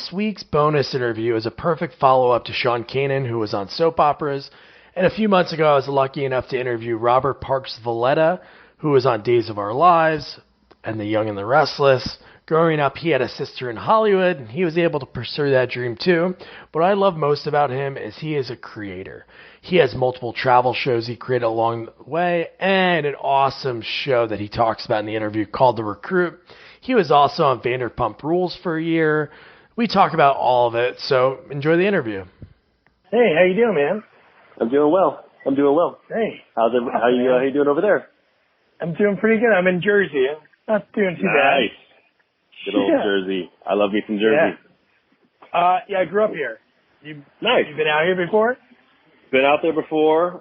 this week's bonus interview is a perfect follow-up to Sean Kanan, who was on soap operas. And a few months ago, I was lucky enough to interview Robert Parks-Valleta, who was on Days of Our Lives and The Young and the Restless. Growing up, he had a sister in Hollywood, and he was able to pursue that dream too. What I love most about him is he is a creator. He has multiple travel shows he created along the way, and an awesome show that he talks about in the interview called The Recruit. He was also on Vanderpump Rules for a year. We talk about all of it, so enjoy the interview. Hey, how you doing, man? I'm doing well. Hey. How you doing over there? I'm doing pretty good. I'm in Jersey. Not doing too bad. Nice. Good old Jersey. I love me some Jersey. Yeah, I grew up here. Nice. You been out here before? Been out there before.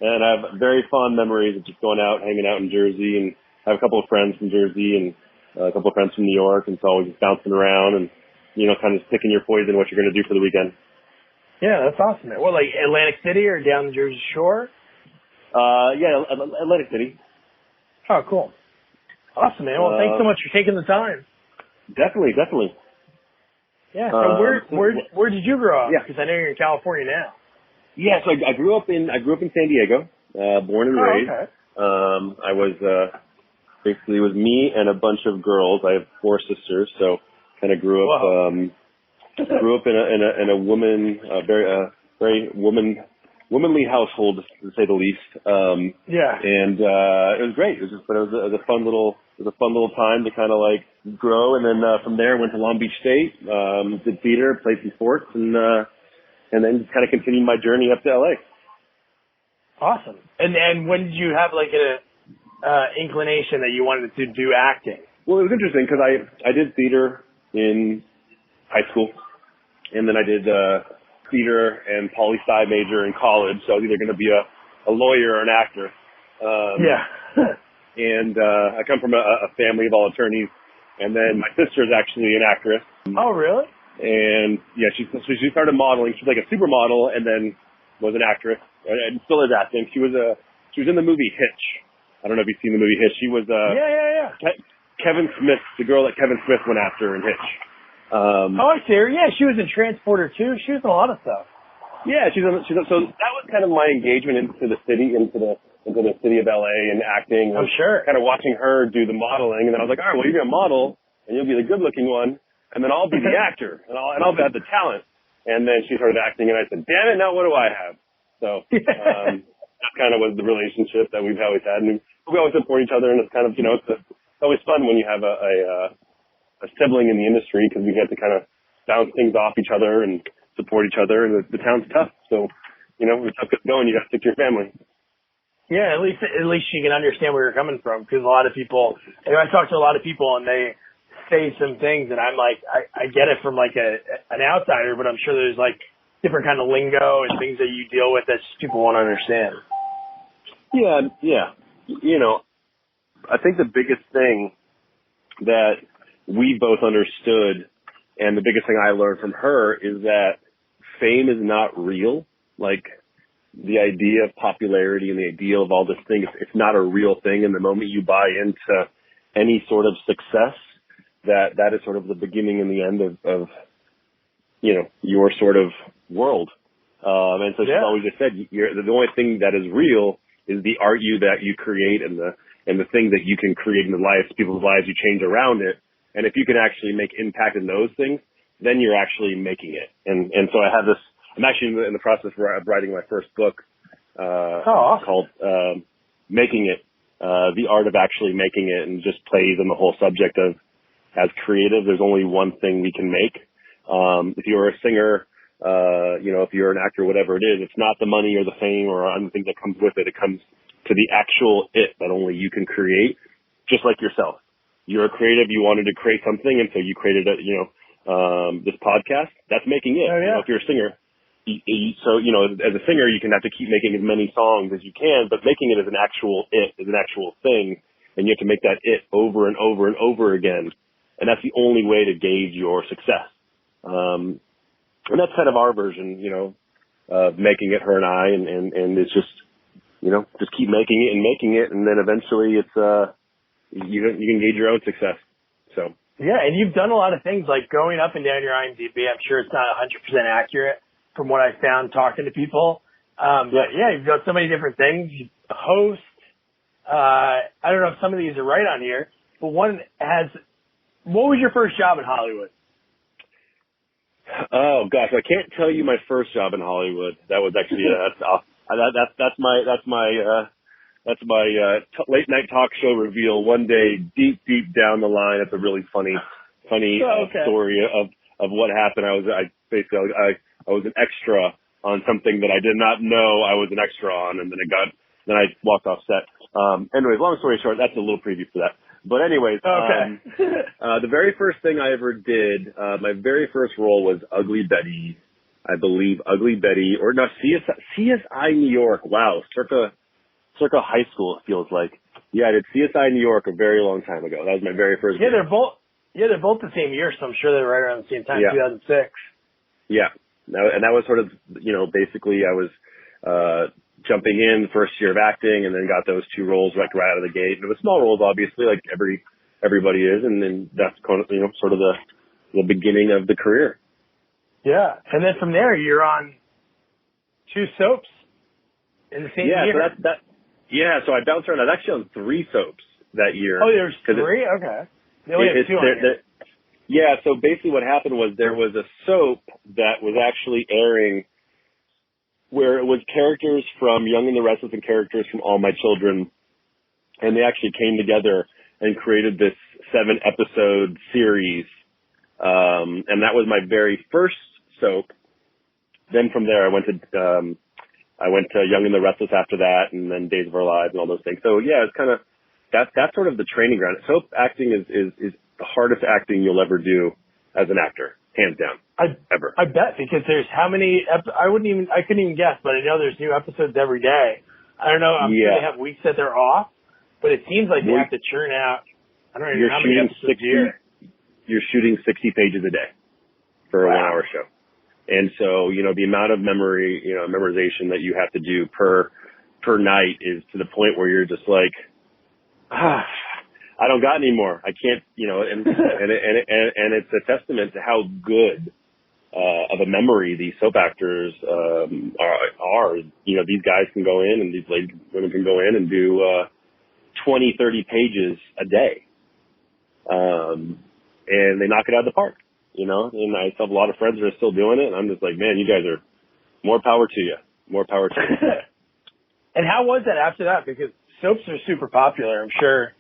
Have very fond memories of just going out, hanging out in Jersey, and I have a couple of friends from Jersey and a couple of friends from New York, and so always just bouncing around and, kind of just picking your poison, what you're going to do for the weekend. Yeah, that's awesome, man. What, like Atlantic City or down the Jersey Shore? Atlantic City. Oh, cool. Awesome, man. Well, thanks so much for taking the time. Definitely. Yeah. So where did you grow up? Yeah. Because I know you're in California now. Yeah. So I grew up in San Diego, born and raised. Okay. I was basically it was me and a bunch of girls. I have 4 sisters, so kind of grew up in a very womanly household, to say the least. Yeah. And it was great. It was a fun little time to kind of like grow, and then from there went to Long Beach State, did theater, played some sports, and then just kind of continued my journey up to LA. Awesome. And when did you have like an inclination that you wanted to do acting? Well, it was interesting because I did theater in high school, and then I did theater and poli-sci major in college, so I was either going to be a lawyer or an actor. And I come from a family of all attorneys, and then my sister is actually an actress. Oh, really? And yeah, she started modeling. She's like a supermodel, and then was an actress, and still is acting. She was in the movie Hitch. I don't know if you've seen the movie Hitch. She was Yeah. Kevin Smith, the girl that Kevin Smith went after in Hitch. I see her. Yeah, she was in Transporter too. She was in a lot of stuff. Yeah, so that was kind of my engagement into the city of LA and acting. I'm sure. Kind of watching her do the modeling, and then I was like, all right, well, you're gonna model, and you'll be the good-looking one, and then I'll be the actor, and I'll have the talent. And then she started acting, and I said, damn it, now what do I have? So that kind of was the relationship that we've always had, and we always support each other, and it's kind of it's always fun when you have a sibling in the industry, because we get to kind of bounce things off each other and support each other, and the town's tough, so when stuff gets going, you got to stick to your family. Yeah, at least she can understand where you're coming from, because a lot of people, I talk to a lot of people and they say some things, and I'm like, I get it from like an outsider, but I'm sure there's like different kind of lingo and things that you deal with that people won't understand. Yeah. I think the biggest thing that we both understood, and the biggest thing I learned from her, is that fame is not real. Like, the idea of popularity and the idea of all this thing, it's not a real thing. And the moment you buy into any sort of success, that is sort of the beginning and the end of your sort of world. And so she's always just said, the only thing that is real is the art that you create and the thing that you can create in the people's lives you change around it. And if you can actually make impact in those things, then you're actually making it. And so I have this, I'm actually in the process of writing my first book, called, Making It, the art of actually making it, and just plays on the whole subject of, as creative, there's only one thing we can make. If you're a singer, if you're an actor, whatever it is, it's not the money or the fame or other things that comes with it. It comes to the actual it that only you can create, just like yourself. You're a creative, you wanted to create something, and so you created this podcast. That's making it. Oh, yeah. If you're a singer, as a singer, you can have to keep making as many songs as you can, but making it is an actual thing, and you have to make that it over and over and over again. And that's the only way to gauge your success. And that's kind of our version, of making it, her and I, and it's just, just keep making it, and then eventually it's, you can gauge your own success. So Yeah, and you've done a lot of things like going up and down your IMDb. I'm sure it's not 100% accurate from what I found talking to people. But yeah, you've got so many different things. You host. I don't know if some of these are right on here, but what was your first job in Hollywood? Oh gosh, I can't tell you my first job in Hollywood. That was actually that's my late night talk show reveal one day deep down the line. It's a really funny story of what happened. I was an extra on something that I did not know I was an extra on, and then I walked off set. Anyways, long story short, that's a little preview for that. But anyways, the very first thing I ever did, my very first role was Ugly Betty, I believe, or no, CSI New York. Wow, circa high school, it feels like. Yeah, I did CSI New York a very long time ago. That was my very first. Yeah, they're both the same year, so I'm sure they're right around the same time, 2006. Yeah, and that was sort of, basically I was jumping in the first year of acting, and then got those two roles right out of the gate. And it was small roles, obviously, like everybody is, and then that's kind of, sort of the beginning of the career. Yeah, and then from there you're on 2 soaps in the same year. So I bounced around. I was actually on 3 soaps that year. Oh, there's 3? Okay. They only have 2 on here. Yeah, so basically what happened was there was a soap that was actually airing where it was characters from Young and the Restless and characters from All My Children, and they actually came together and created this 7-episode series, and that was my very first soap. Then from there I went to Young and the Restless after that, and then Days of Our Lives and all those things. So yeah, it's kind of that's sort of the training ground. Soap acting is the hardest acting you'll ever do as an actor, hands down. Ever. I bet, because there's how many I couldn't even guess, but I know there's new episodes every day. I don't know, I'm sure they have weeks that they're off, but it seems like they have to churn out, I don't know how many episodes a year. You're shooting 60 pages a day for a 1-hour show. And so, the amount of memorization that you have to do per night is to the point where you're just like, I don't got any more. I can't, and it's a testament to how good of a memory these soap actors are. These guys can go in, and these women can go in and do 20, 30 pages a day, and they knock it out of the park. And I still have a lot of friends that are still doing it, and I'm just like, man, you guys are more power to you. More power to you. And how was that after that? Because soaps are super popular. I'm sure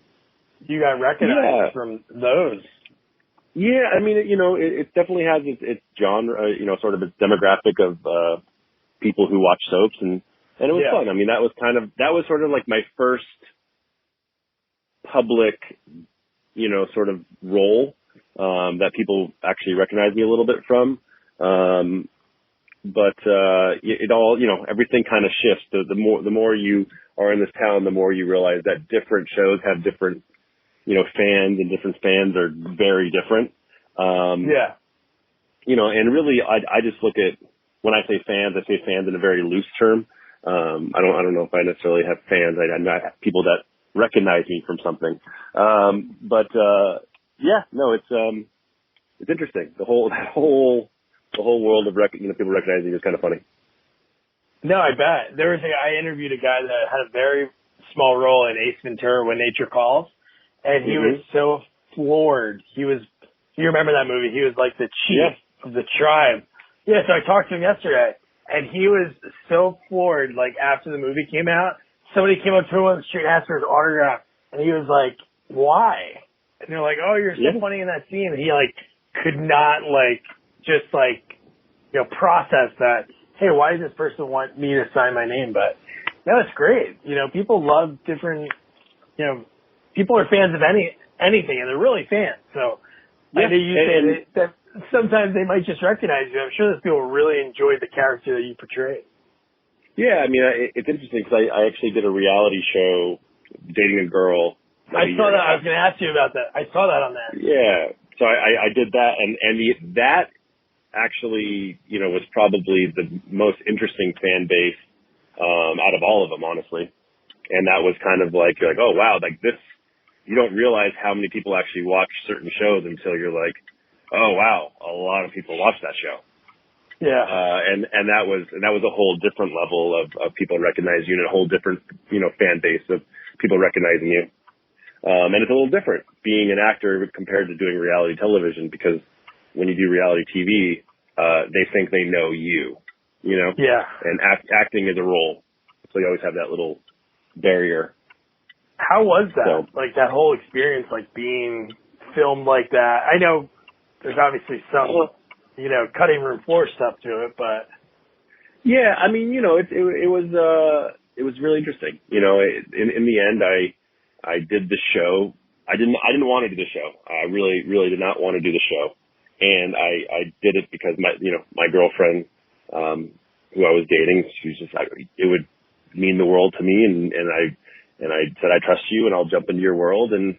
you got recognized from those. Yeah, I mean, it definitely has its genre, sort of its demographic of people who watch soaps, and it was fun. I mean, that was sort of like my first public, sort of role that people actually recognize me a little bit from. But it all, everything kind of shifts. The more you are in this town, the more you realize that different shows have different, fans, and different fans are very different. And really, I just look at, when I say fans in a very loose term. I don't know if I necessarily have fans. I have people that recognize me from something. It's interesting. The whole world of people recognizing you is kind of funny. No, I bet. I interviewed a guy that had a very small role in Ace Ventura: When Nature Calls, and he was so floored. You remember that movie? He was like the chief of the tribe. Yeah, so I talked to him yesterday, and he was so floored. Like, after the movie came out, somebody came up to him on the street and asked for his autograph, and he was like, "Why?" And they're like, "Oh, you're so funny in that scene." And he could not process that. Hey, why does this person want me to sign my name? But no, it's great. People love different. People are fans of anything, and they're really fans. So I know you say that sometimes they might just recognize you. I'm sure those people really enjoyed the character that you portrayed. Yeah, I mean, it's interesting because I actually did a reality show, dating a girl. I saw that. I was going to ask you about that. I saw that on that. Yeah, so I did that, and that actually, was probably the most interesting fan base out of all of them, honestly. And that was kind of like, oh wow, like this you don't realize how many people actually watch certain shows until you're like, oh wow, a lot of people watch that show. Yeah. And that was a whole different level of people recognizing you, and a whole different, fan base of people recognizing you. And it's a little different being an actor compared to doing reality television, because when you do reality TV, they think they know you, Yeah. and acting is a role. So you always have that little barrier. How was that? So, like that whole experience, like being filmed like that? I know there's obviously some, cutting room floor stuff to it, but. Yeah, I mean, it was really interesting. In the end, I did the show. I didn't want to do the show. I really, really did not want to do the show. And I did it because my girlfriend, who I was dating, she was just like, it would mean the world to me. And I said, I trust you and I'll jump into your world. And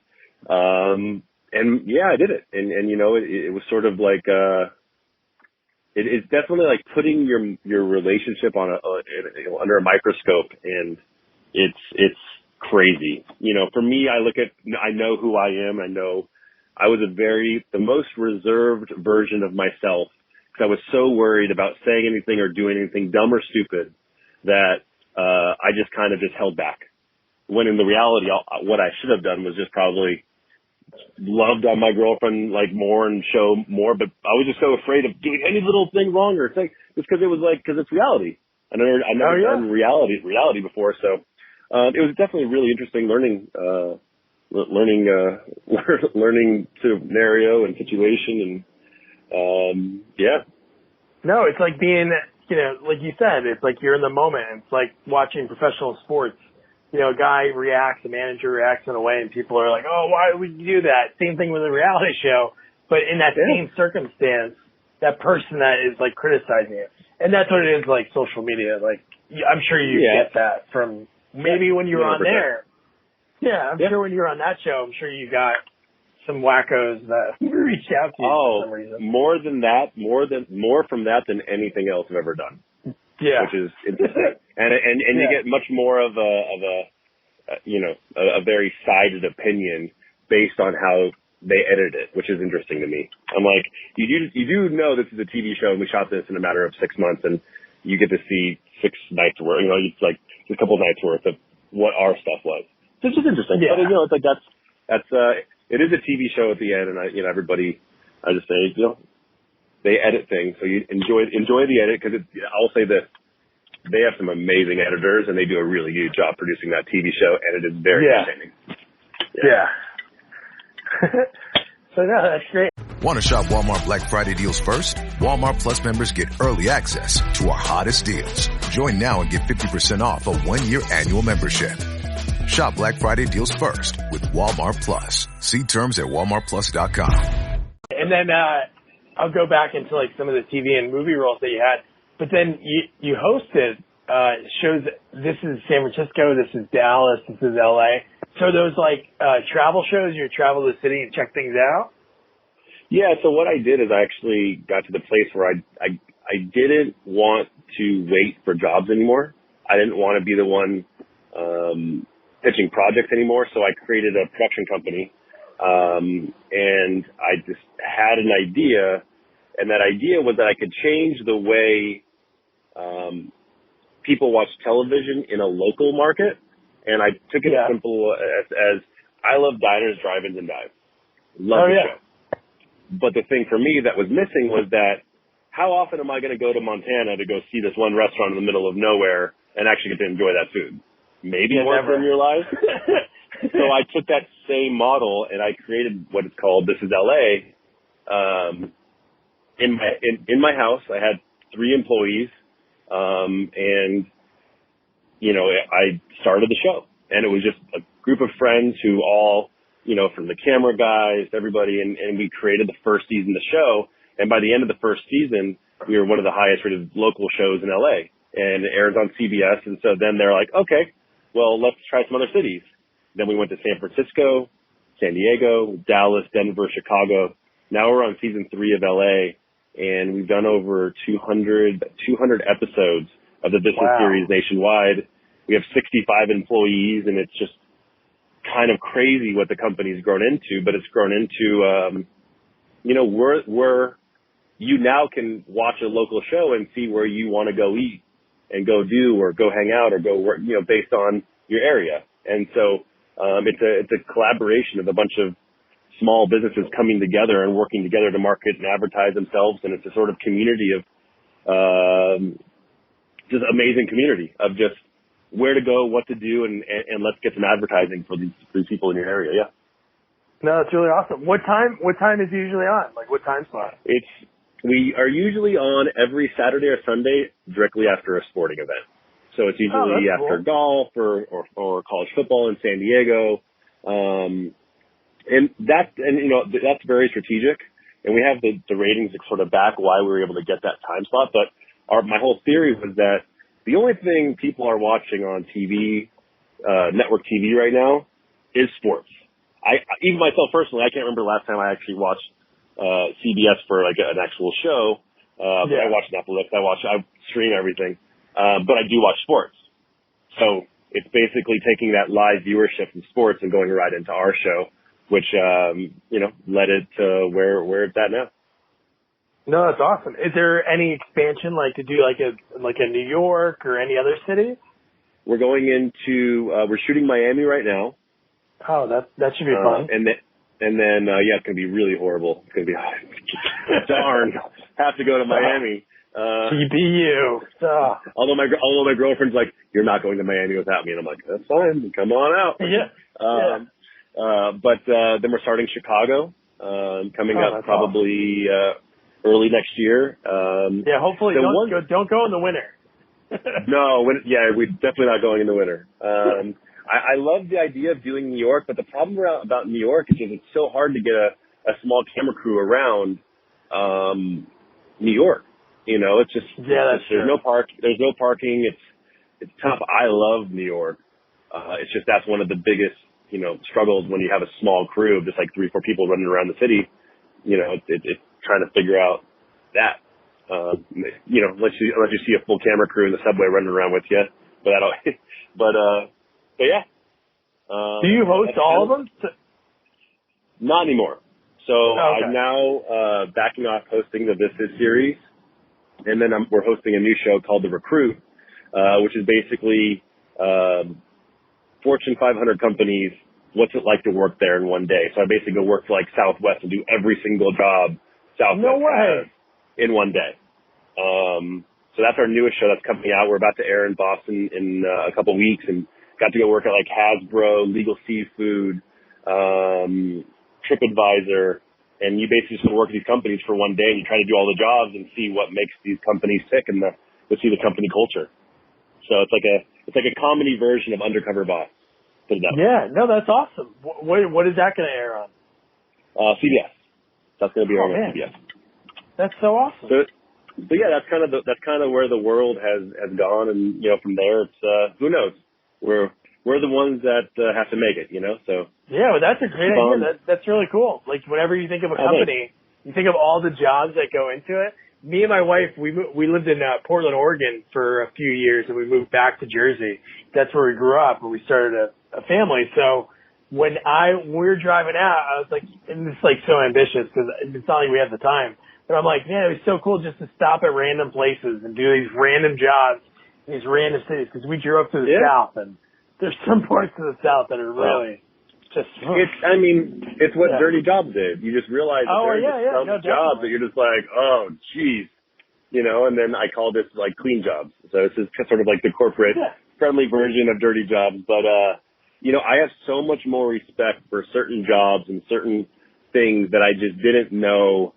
yeah, I did it. And it was sort of like, it's definitely like putting your relationship on under a microscope, and it's crazy. For me, I know who I am. I know I was the most reserved version of myself, because I was so worried about saying anything or doing anything dumb or stupid that I just kind of just held back. When in the reality, what I should have done was just probably loved on my girlfriend like more and show more, but I was just so afraid of doing any little thing wrong or thing, just because it's reality. I never done reality before, so it was definitely really interesting learning scenario and situation, and yeah. No, it's like being, like you said, it's like you're in the moment. It's like watching professional sports. A guy reacts, a manager reacts in a way, and people are like, oh, why would you do that? Same thing with a reality show. But in that same circumstance, that person that is like criticizing you. And that's what it is, like social media. Like, I'm sure you get that from maybe when you were on there. Yeah, I'm sure when you were on that show, I'm sure you got some wackos that reached out to you for some reason. More from that than anything else I've ever done. Yeah. Which is interesting. And you get much more of a very sided opinion based on how they edit it, which is interesting to me. I'm like, you do know this is a TV show and we shot this in a matter of 6 months, and you get to see 6 nights worth, it's like a couple of nights worth of what our stuff was. So it's just interesting. Yeah. But it's like it is a TV show at the end, and everybody, I just say, they edit things, so you enjoy the edit, because I'll say this: they have some amazing editors, and they do a really good job producing that TV show, and it is very entertaining. Yeah. So no, that's great. Want to shop Walmart Black Friday deals first? Walmart Plus members get early access to our hottest deals. Join now and get 50% off a 1-year annual membership. Shop Black Friday deals first with Walmart Plus. See terms at walmartplus.com. And then I'll go back into like some of the TV and movie roles that you had. But then you hosted shows. This is San Francisco. This is Dallas. This is LA. So those like travel shows, you travel the city and check things out? Yeah, so what I did is I actually got to the place where I didn't want to wait for jobs anymore. I didn't want to be the one pitching projects anymore, so I created a production company, and I just had an idea, and that idea was that I could change the way people watch television in a local market, and I took it as simple as I love diners, drive-ins, and dives. Love the show. But the thing for me that was missing was that how often am I going to go to Montana to go see this one restaurant in the middle of nowhere and actually get to enjoy that food? Maybe once in your life. So I took that same model and I created what is called This is LA. In my house, I had 3 employees, and I started the show, and it was just a group of friends who all, from the camera guys, everybody, and we created the first season of the show. And by the end of the first season, we were one of the highest rated local shows in LA, and it airs on CBS. And so then they're like, okay, well, let's try some other cities. Then we went to San Francisco, San Diego, Dallas, Denver, Chicago. Now we're on season 3 of LA, and we've done over 200 episodes of the This Is series nationwide. We have 65 employees, and it's just kind of crazy what the company's grown into, but it's grown into, where you now can watch a local show and see where you want to go eat and go do or go hang out or go work, based on your area. And so, it's a collaboration of a bunch of small businesses coming together and working together to market and advertise themselves. And it's a sort of community of, just amazing community of just where to go, what to do, and let's get some advertising for these people in your area. Yeah. No, it's really awesome. What time is it usually on? Like what time slot? We are usually on every Saturday or Sunday directly after a sporting event. So it's usually after golf or college football in San Diego. And that's very strategic. And we have the ratings that sort of back why we were able to get that time slot. But my whole theory was that the only thing people are watching on TV, network TV right now is sports. Even myself personally, I can't remember the last time I actually watched CBS for like an actual show. But I watch Netflix. I stream everything. But I do watch sports. So it's basically taking that live viewership from sports and going right into our show, which, led it to where it's at now. No, that's awesome. Is there any expansion, like to do like a New York or any other city? We're going into, we're shooting Miami right now. Oh, that should be fun. And then, it's going to be really horrible. It's going to be, darn, have to go to Miami. TBU. Although my girlfriend's like, you're not going to Miami without me. And I'm like, that's fine. Come on out. Yeah. But then we're starting Chicago, coming up probably, early next year. Hopefully don't go in the winter. No, we're definitely not going in the winter. I love the idea of doing New York, but the problem about New York is it's so hard to get a small camera crew around, New York. It's just, there's no parking. It's tough. I love New York. It's just, that's one of the biggest, struggles when you have a small crew of just like 3-4 people running around the city. It's trying to figure out that, unless you see a full camera crew in the subway running around with you, but yeah. Do you host all of them? Not anymore. So I'm now, backing off hosting the This Is series. And then we're hosting a new show called The Recruit, which is basically, Fortune 500 companies, what's it like to work there in one day? So I basically go work for like Southwest and do every single job Southwest has in one day. So that's our newest show that's coming out. We're about to air in Boston in a couple weeks, and got to go work at like Hasbro, Legal Seafood, TripAdvisor, and you basically just work at these companies for one day and you try to do all the jobs and see what makes these companies tick and to see the company culture. So it's like a comedy version of Undercover Boss. Yeah, no, that's awesome. What is that going to air on? CBS. That's going to be on CBS. That's so awesome. So yeah, that's kind of where the world has gone, and from there it's who knows. We're the ones that have to make it, So yeah, well, that's a great idea. That's really cool. Like whenever you think of a company, you think of all the jobs that go into it. Me and my wife, we lived in Portland, Oregon for a few years, and we moved back to Jersey. That's where we grew up, and we started a family. So when we were driving out, I was like, and it's like so ambitious because it's not like we have the time. But I'm like, man, it was so cool just to stop at random places and do these random jobs in these random cities because we grew up to the South, and there's some parts of the South that are really just. It's what dirty jobs did. You just realize that there's some jobs that you're just like, oh, geez, and then I call this like clean jobs. So this is sort of like the corporate friendly version of dirty jobs. But, I have so much more respect for certain jobs and certain things that I just didn't know,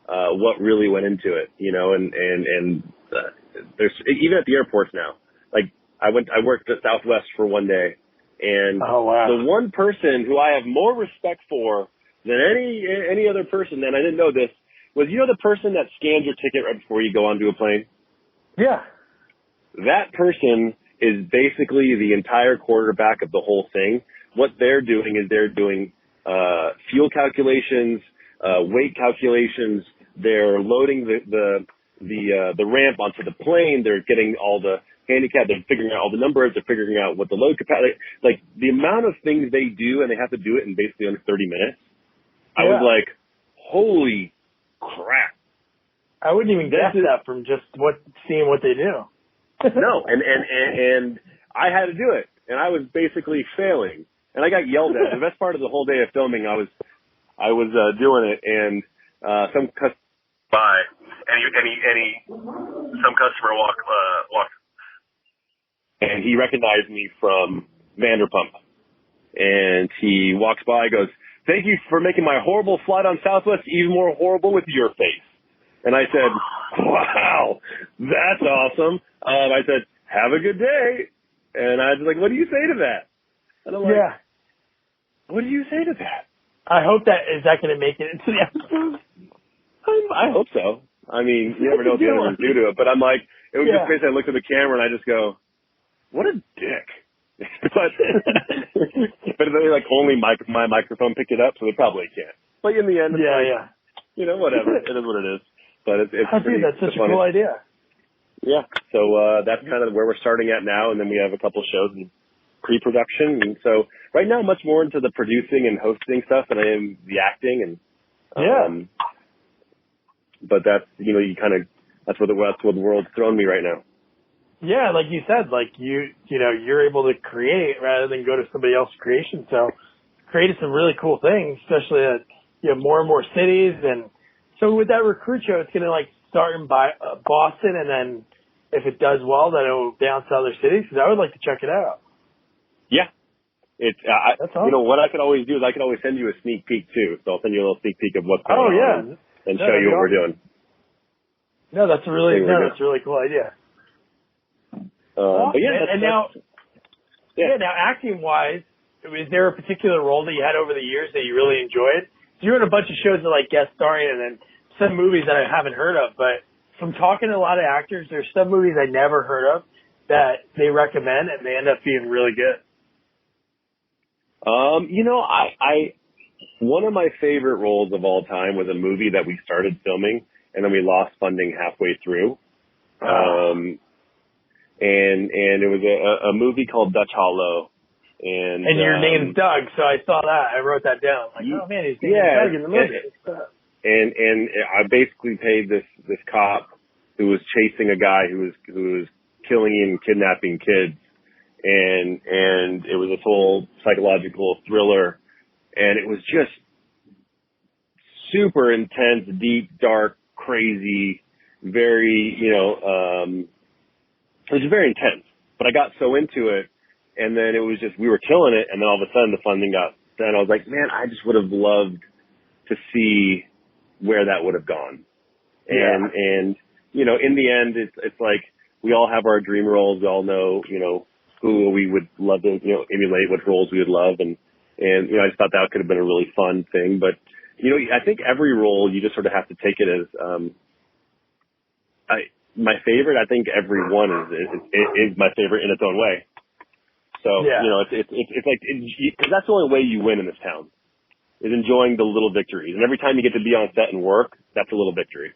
what really went into it, and there's even at the airports now, like I worked at Southwest for one day, and the one person who I have more respect for than any other person, and I didn't know this, was the person that scans your ticket right before you go onto a plane? Yeah. That person is basically the entire quarterback of the whole thing. What they're doing is they're doing fuel calculations, weight calculations. They're loading the ramp onto the plane. They're getting all the handicap. They're figuring out all the numbers. They're figuring out what the load capacity, like the amount of things they do, and they have to do it in basically under 30 minutes. I was like, holy crap. I wouldn't even guess that from just seeing what they do. No, and I had to do it, and I was basically failing, and I got yelled at. The best part of the whole day of filming, I was doing it, and some customer by, and some customer walked, and he recognized me from Vanderpump, and he walks by, goes, "Thank you for making my horrible flight on Southwest even more horrible with your face." And I said, "Wow, that's awesome." I said, "Have a good day." And I was like, "What do you say to that?" And I'm like, "What do you say to that?" I hope is that going to make it into the episode? I hope so. I mean, you never know what the other ones do to it. But I'm like, it was just basically I looked at the camera and I just go, "What a dick." but they like only my microphone picked it up, so they probably can't. But in the end, you know, whatever. It is what it is. But it's pretty, that's such a cool idea. Yeah. So that's kind of where we're starting at now, and then we have a couple shows in pre-production, and so right now I'm much more into the producing and hosting stuff than I am the acting, and but that's that's where the world's thrown me right now. Yeah, like you said, like you're able to create rather than go to somebody else's creation. So created some really cool things, especially at more and more cities. And so with that recruit show, it's gonna like start in Boston, and then if it does well, then it'll bounce to other cities. Because I would like to check it out. Yeah, it's that's awesome. What I could always do is I could always send you a sneak peek too. So I'll send you a little sneak peek of what's going on and show you what we're doing. No, that's a really cool idea. But now acting wise, is there a particular role that you had over the years that you really enjoyed? You're in a bunch of shows that like guest starring, and then some movies that I haven't heard of. But from talking to a lot of actors, there's some movies I never heard of that they recommend, and they end up being really good. I one of my favorite roles of all time was a movie that we started filming and then we lost funding halfway through. And it was a movie called Dutch Hollow. And your name's Doug, so I saw that. I wrote that down. Like, oh man, he's Doug in the movie. And I basically paid this cop who was chasing a guy who was killing and kidnapping kids. And it was this whole psychological thriller, and it was just super intense, deep, dark, crazy, very, it was very intense, but I got so into it, and then it was just, we were killing it, and then all of a sudden the funding got done. I was like, man, I just would have loved to see where that would have gone. And in the end, it's like, we all have our dream roles. We all know, who we would love to, emulate, what roles we would love. And I just thought that could have been a really fun thing. But, I think every role you just sort of have to take it as, my favorite, I think every one is my favorite in its own way. So, it's like, cause that's the only way you win in this town is enjoying the little victories. And every time you get to be on set and work, that's a little victory.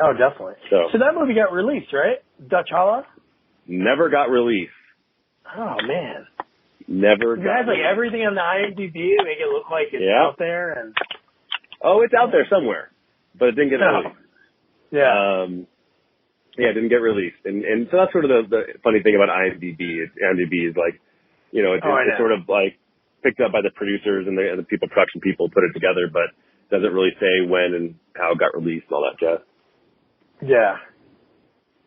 Oh, definitely. So that movie got released, right? Dutch Hollow? Never got released. Oh, man. Never got released. It has like everything on the IMDb to make it look like it's out there. And oh, it's out there somewhere, but it didn't get released. It didn't get released. And so that's sort of the funny thing about IMDb. IMDb is like, it's sort of like picked up by the producers and the production people put it together, but doesn't really say when and how it got released and all that jazz. Yeah.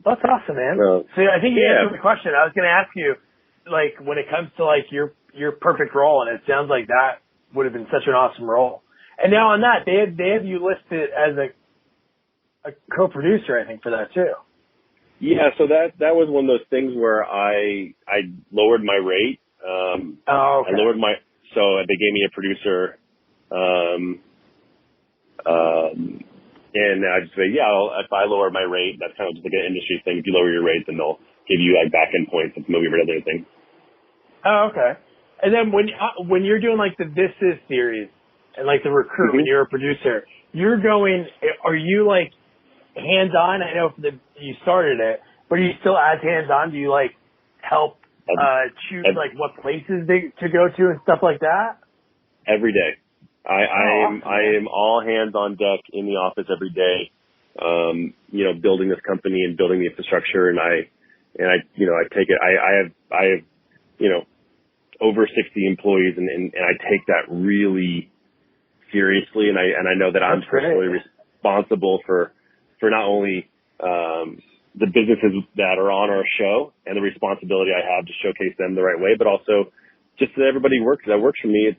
That's awesome, man. So I think you answered the question. I was going to ask you, like, when it comes to, like, your perfect role, and it sounds like that would have been such an awesome role. And now on that, they have you listed as a co-producer, I think, for that, too. Yeah, so that was one of those things where I lowered my rate. Okay. I lowered so they gave me a producer, and I just say, if I lower my rate, that's kind of just like an industry thing. If you lower your rate, then they'll give you like back-end points if the movie or other thing. Oh, okay. And then when you're doing like the This Is series and like the Recruit, when you're a producer, are you like hands-on? I know you started it, But are you still as hands-on? Do you like help choose like what places to go to and stuff like that? Every day. I am all hands on deck in the office every day. Building this company and building the infrastructure, and I take it. I have over 60 employees, and I take that really seriously, and I know that I'm personally responsible for not only the businesses that are on our show and the responsibility I have to showcase them the right way, but also just that everybody that works for me. It's,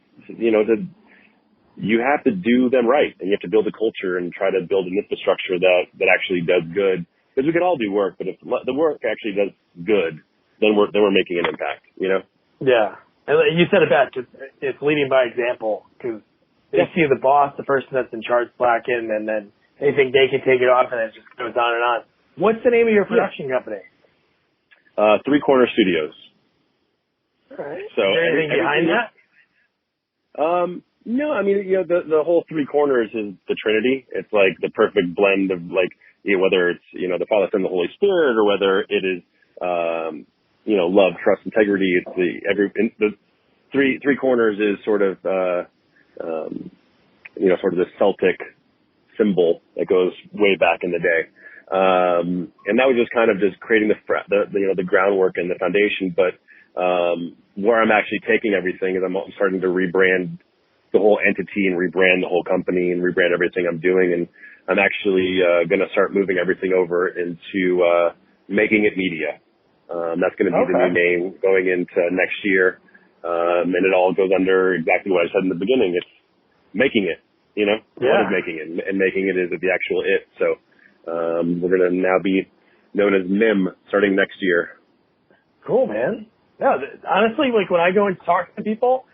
you have to do them right, and you have to build a culture and try to build an infrastructure that actually does good. Because we can all do work, but if the work actually does good, then we're making an impact. Yeah, and you said it best. It's leading by example, because they see the boss, the person that's in charge, slacking, and then they think they can take it off, and it just goes on and on. What's the name of your production company? Three Corner Studios. All right. So is there anything behind that? No, I mean, the whole Three Corners is the Trinity. It's like the perfect blend of whether it's, the Father, Son, and the Holy Spirit, or whether it is, love, trust, integrity. It's the Three Corners is sort of, sort of the Celtic symbol that goes way back in the day. And that was just kind of just creating the groundwork and the foundation. But, where I'm actually taking everything is I'm starting to rebrand the whole entity and rebrand the whole company and rebrand everything I'm doing. And I'm actually going to start moving everything over into Making It Media. That's going to be the new name going into next year. And it all goes under exactly what I said in the beginning. It's making it, What is making it? And making it is the actual it. So we're going to now be known as MIM starting next year. Cool, man. No, honestly, like when I go and talk to people,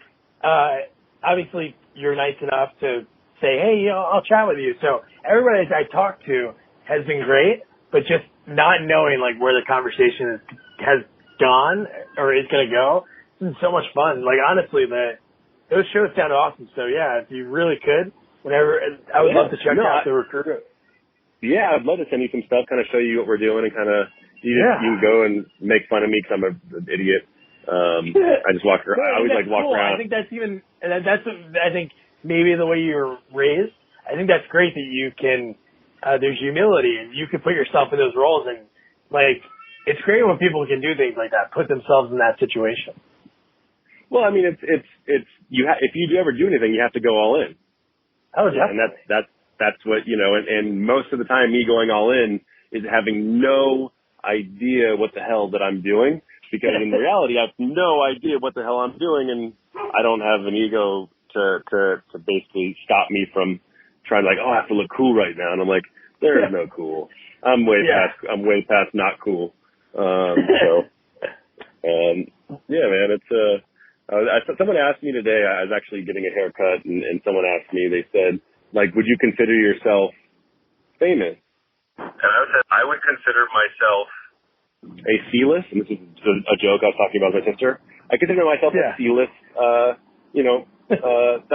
obviously you're nice enough to say, hey, I'll chat with you. So everybody that I talk to has been great, but just not knowing like where the conversation has gone or is going to go, it's been so much fun. Like honestly, those shows sound awesome. So yeah, if you really could, whenever, I would love to check out the Recruiter. Yeah, I'd love to send you some stuff, kind of show you what we're doing, and kind of you can go and make fun of me because I'm an idiot. I just walk around. I always walk around. I think that's I think maybe the way you're raised, I think that's great that you can, there's humility and you can put yourself in those roles, and it's great when people can do things like that, put themselves in that situation. Well, I mean, it's if you ever do anything, you have to go all in. Oh, yeah. And that's what, and most of the time me going all in is having no idea what the hell that I'm doing, because in reality I have no idea what the hell I'm doing, and I don't have an ego to basically stop me from trying to I have to look cool right now, and I'm like, there is no cool. I'm way past not cool. Yeah, man, it's someone asked me today, I was actually getting a haircut, and someone asked me, they said, would you consider yourself famous? And I said, I would consider myself a C-list, and this is a joke I was talking about with my sister. I consider myself a C-list, not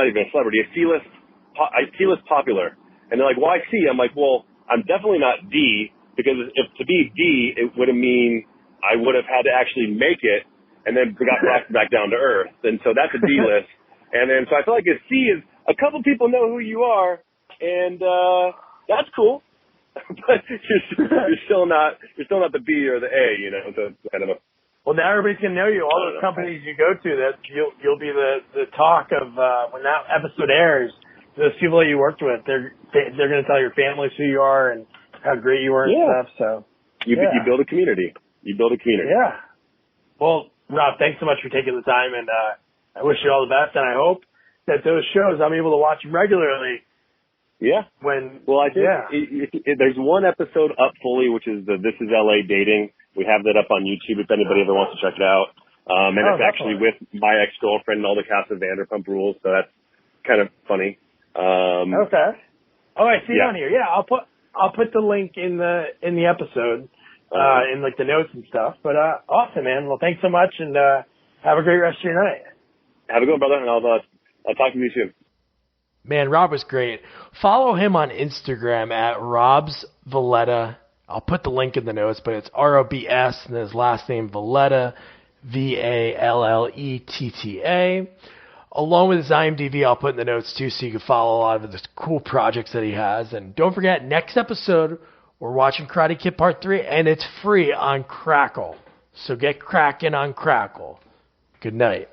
even a celebrity, a C-list popular. And they're like, why C? I'm like, well, I'm definitely not D, because if to be D, it would have mean I would have had to actually make it, and then got brought back down to earth. And so that's a D list. And then, so I feel like a C is, a couple people know who you are, and that's cool. But you're still not the B or the A, so it's kind of a. Well, now everybody's gonna know you. All those companies you go to, that you'll be the talk of when that episode airs. Those people that you worked with, they're gonna tell your families who you are and how great you are and stuff. So you build a community. Yeah. Well, Rob, thanks so much for taking the time, and I wish you all the best, and I hope that those shows I'm able to watch regularly. Yeah. I think there's one episode up fully, which is the This Is LA Dating. We have that up on YouTube if anybody ever wants to check it out. And it's actually with my ex-girlfriend and all the cast of Vanderpump Rules, so that's kind of funny. Okay. Oh, I see it on here. Yeah, I'll put the link in the episode, in the notes and stuff. But awesome, man. Well, thanks so much, and have a great rest of your night. Have a good one, brother, and I'll talk to you soon. Man, Rob was great. Follow him on Instagram at Robs Valleta I'll put the link in the notes, but it's ROBS and his last name Valletta, Valletta. Along with his IMDb, I'll put in the notes too, so you can follow a lot of the cool projects that he has. And don't forget, next episode, we're watching Karate Kid Part 3, and it's free on Crackle. So get cracking on Crackle. Good night.